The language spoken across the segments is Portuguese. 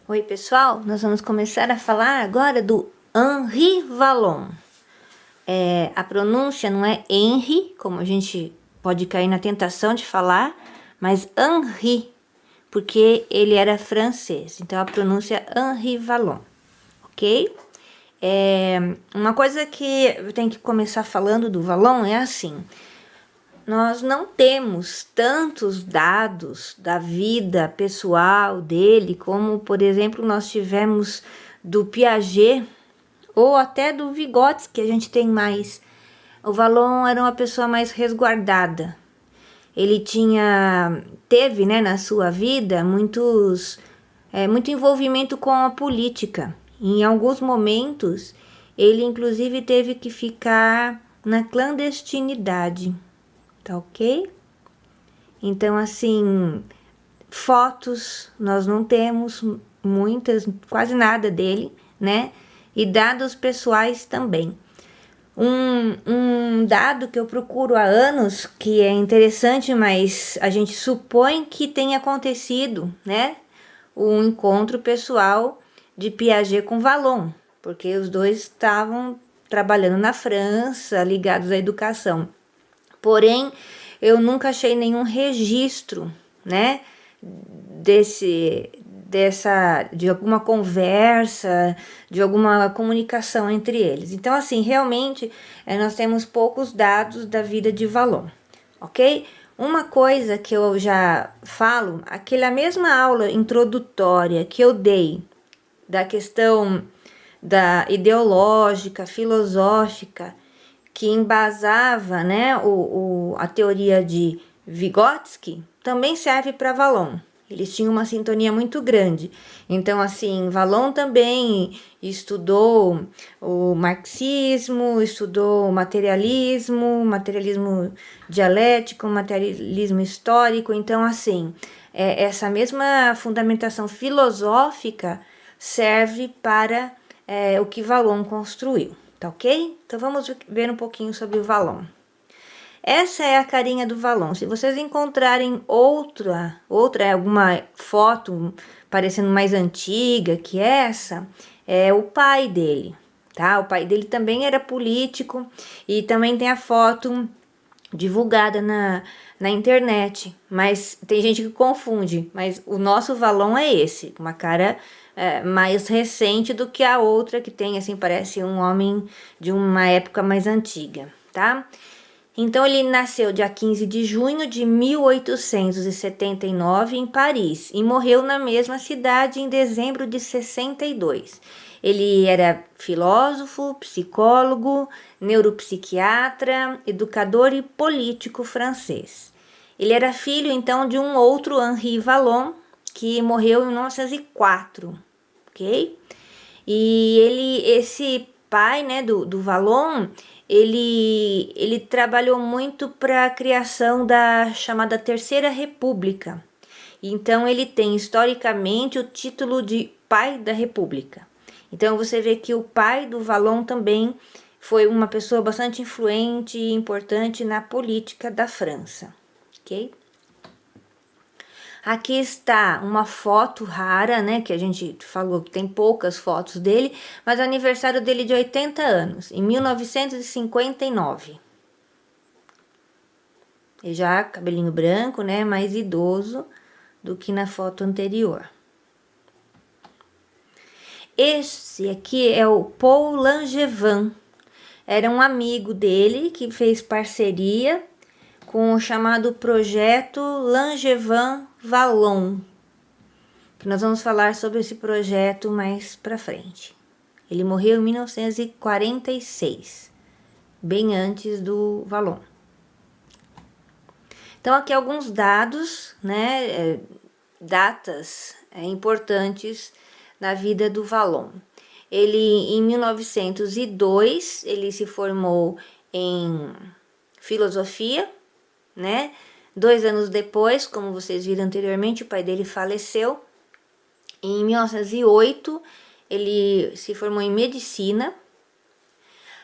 Oi pessoal, nós vamos começar a falar agora do Henri Vallon. A pronúncia não é Henri, como a gente pode cair na tentação de falar, mas Henri, porque ele era francês, então a pronúncia é Henri Vallon, ok? Uma coisa que eu tenho que começar falando do Vallon é assim: nós não temos tantos dados da vida pessoal dele, como, por exemplo, nós tivemos do Piaget ou até do Vygotsky, que a gente tem mais. O Vallon era uma pessoa mais resguardada. Ele teve, né, na sua vida muito envolvimento com a política. Em alguns momentos, ele inclusive teve que ficar na clandestinidade. Tá ok? Então, assim, fotos nós não temos muitas, quase nada dele, né? E dados pessoais também. Um dado que eu procuro há anos, que é interessante, mas a gente supõe que tenha acontecido, né? O encontro pessoal de Piaget com Vallon, porque os dois estavam trabalhando na França, ligados à educação. Porém, eu nunca achei nenhum registro, né, de alguma conversa, de alguma comunicação entre eles. Então, assim, realmente, nós temos poucos dados da vida de Vallon, ok? Uma coisa que eu já falo, aquela mesma aula introdutória que eu dei da questão da ideológica, filosófica, que embasava, né, a teoria de Vygotsky, também serve para Vallon. Eles tinham uma sintonia muito grande. Então, assim, Vallon também estudou o marxismo, estudou o materialismo dialético, materialismo histórico. Então, assim, essa mesma fundamentação filosófica serve para o que Vallon construiu. Tá ok? Então vamos ver um pouquinho sobre o Vallon. Essa é a carinha do Vallon. Se vocês encontrarem alguma foto parecendo mais antiga que essa, é o pai dele, tá? O pai dele também era político e também tem a foto divulgada na internet, mas tem gente que confunde, mas o nosso Vallon é esse, uma cara mais recente do que a outra que tem, assim, parece um homem de uma época mais antiga, tá? Então ele nasceu dia 15 de junho de 1879 em Paris e morreu na mesma cidade em dezembro de 62. Ele era filósofo, psicólogo, neuropsiquiatra, educador e político francês. Ele era filho então de um outro Henri Vallon, que morreu em 1904, ok? E esse pai, né, do Vallon, ele trabalhou muito para a criação da chamada Terceira República. Então ele tem historicamente o título de pai da República. Então você vê que o pai do Vallon também foi uma pessoa bastante influente e importante na política da França, ok? Aqui está uma foto rara, né, que a gente falou que tem poucas fotos dele, mas é o aniversário dele de 80 anos, em 1959. Ele já cabelinho branco, né, mais idoso do que na foto anterior. Esse aqui é o Paul Langevin. Era um amigo dele que fez parceria com o chamado Projeto Langevin Vallon, que nós vamos falar sobre esse projeto mais para frente. Ele morreu em 1946, bem antes do Vallon. Então aqui alguns dados, né, datas importantes na vida do Vallon. Ele, em 1902, ele se formou em filosofia, né? 2 anos depois, como vocês viram anteriormente, o pai dele faleceu. Em 1908, ele se formou em medicina.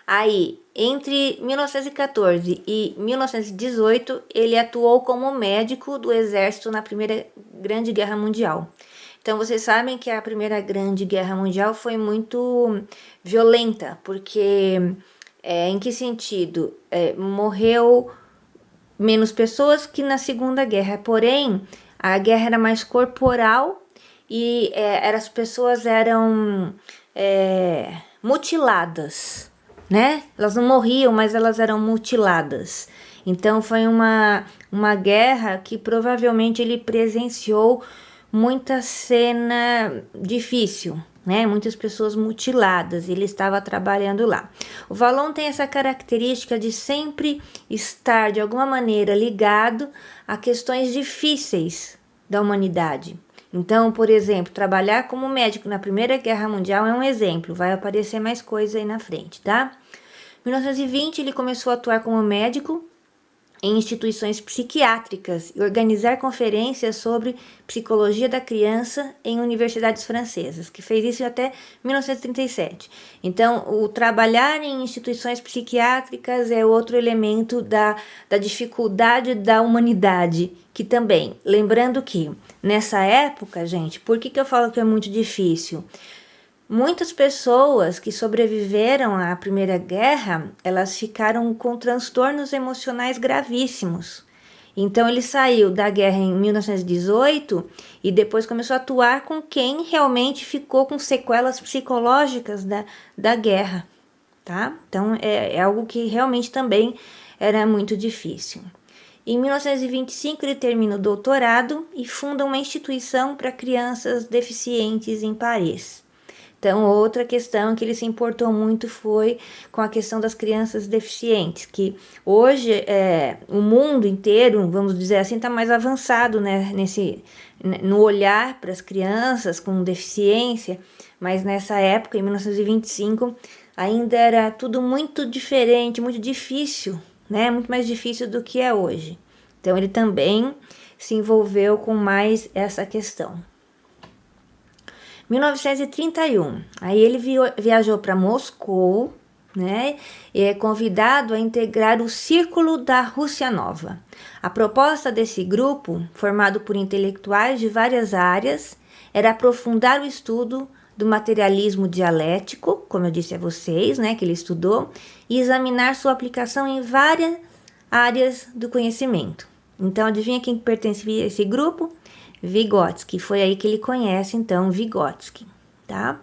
Aí, entre 1914 e 1918, ele atuou como médico do exército na Primeira Grande Guerra Mundial. Então, vocês sabem que a Primeira Grande Guerra Mundial foi muito violenta, porque, em que sentido? Morreu menos pessoas que na Segunda Guerra, porém, a guerra era mais corporal e as pessoas eram mutiladas, né? Elas não morriam, mas elas eram mutiladas. Então foi uma guerra que provavelmente ele presenciou muita cena difícil, né? Muitas pessoas mutiladas, ele estava trabalhando lá. O Vallon tem essa característica de sempre estar de alguma maneira ligado a questões difíceis da humanidade. Então, por exemplo, trabalhar como médico na Primeira Guerra Mundial é um exemplo, vai aparecer mais coisa aí na frente, tá? Em 1920 ele começou a atuar como médico em instituições psiquiátricas e organizar conferências sobre psicologia da criança em universidades francesas, que fez isso até 1937. Então, o trabalhar em instituições psiquiátricas é outro elemento da dificuldade da humanidade, que também, lembrando que nessa época, gente, por que eu falo que é muito difícil? Muitas pessoas que sobreviveram à Primeira Guerra, elas ficaram com transtornos emocionais gravíssimos. Então ele saiu da guerra em 1918 e depois começou a atuar com quem realmente ficou com sequelas psicológicas da guerra, tá? Então é algo que realmente também era muito difícil. Em 1925 ele termina o doutorado e funda uma instituição para crianças deficientes em Paris. Então, outra questão que ele se importou muito foi com a questão das crianças deficientes, que hoje o mundo inteiro, vamos dizer assim, está mais avançado, né, no olhar para as crianças com deficiência, mas nessa época, em 1925, ainda era tudo muito diferente, muito difícil, né, muito mais difícil do que é hoje. Então, ele também se envolveu com mais essa questão. 1931, aí ele viajou para Moscou, né, e é convidado a integrar o Círculo da Rússia Nova. A proposta desse grupo, formado por intelectuais de várias áreas, era aprofundar o estudo do materialismo dialético, como eu disse a vocês, né, que ele estudou, e examinar sua aplicação em várias áreas do conhecimento. Então, adivinha quem pertencia a esse grupo? Vygotsky, foi aí que ele conhece, então, Vygotsky, tá?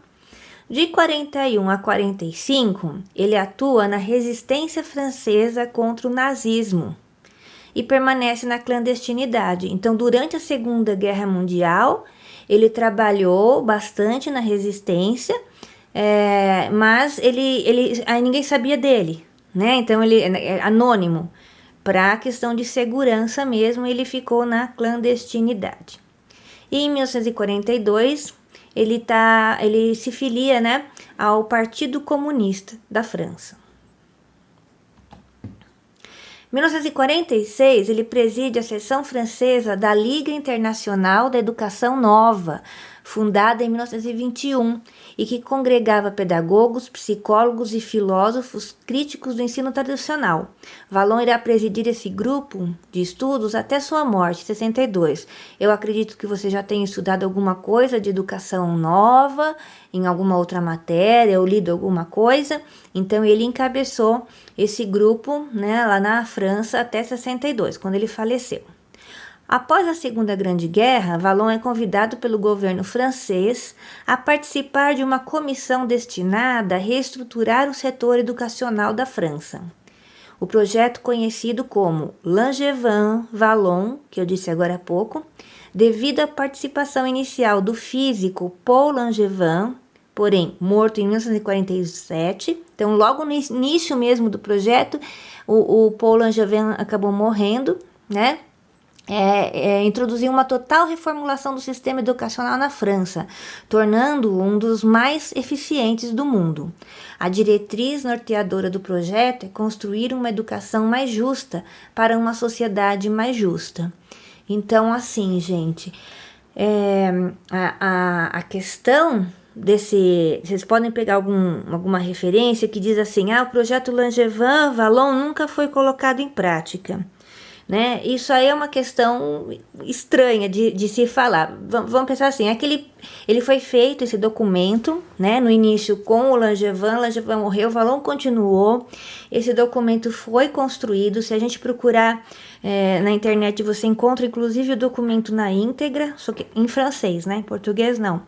De 41 a 45, ele atua na resistência francesa contra o nazismo e permanece na clandestinidade. Então, durante a Segunda Guerra Mundial, ele trabalhou bastante na resistência, mas aí ninguém sabia dele, né? Então, ele é anônimo. Para a questão de segurança mesmo, ele ficou na clandestinidade. E em 1942, ele se filia, né, ao Partido Comunista da França. Em 1946, ele preside a seção francesa da Liga Internacional da Educação Nova, fundada em 1921, e que congregava pedagogos, psicólogos e filósofos críticos do ensino tradicional. Vallon irá presidir esse grupo de estudos até sua morte, em 62. Eu acredito que você já tenha estudado alguma coisa de educação nova, em alguma outra matéria, ou lido alguma coisa. Então, ele encabeçou esse grupo, né, lá na França até 62, quando ele faleceu. Após a Segunda Grande Guerra, Vallon é convidado pelo governo francês a participar de uma comissão destinada a reestruturar o setor educacional da França. O projeto conhecido como Langevin-Vallon, que eu disse agora há pouco, devido à participação inicial do físico Paul Langevin, porém morto em 1947, então logo no início mesmo do projeto, o Paul Langevin acabou morrendo, né? Introduziu uma total reformulação do sistema educacional na França, tornando-o um dos mais eficientes do mundo. A diretriz norteadora do projeto é construir uma educação mais justa para uma sociedade mais justa. Então, assim, gente, a questão desse... Vocês podem pegar alguma referência que diz assim, o projeto Langevin-Vallon nunca foi colocado em prática. né? Isso aí é uma questão estranha de se falar. Vamos pensar assim, ele foi feito, esse documento, né? No início com o Langevin morreu, o Vallon continuou, esse documento foi construído. Se a gente procurar na internet, você encontra inclusive o documento na íntegra, só que em francês, né? Em português não.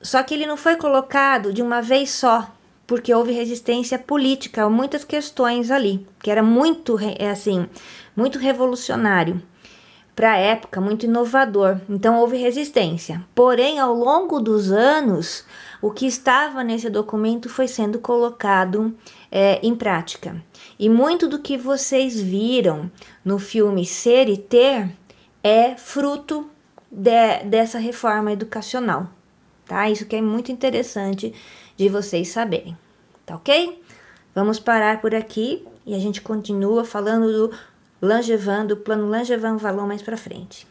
Só que ele não foi colocado de uma vez só, porque houve resistência política a muitas questões ali, que era muito, assim, muito revolucionário para a época, muito inovador. Então houve resistência. Porém, ao longo dos anos, o que estava nesse documento foi sendo colocado em prática. E muito do que vocês viram no filme Ser e Ter é fruto dessa reforma educacional. Tá? Isso que é muito interessante de vocês saberem, tá ok? Vamos parar por aqui e a gente continua falando do Langevin, do plano Langevin-Vallon mais pra frente.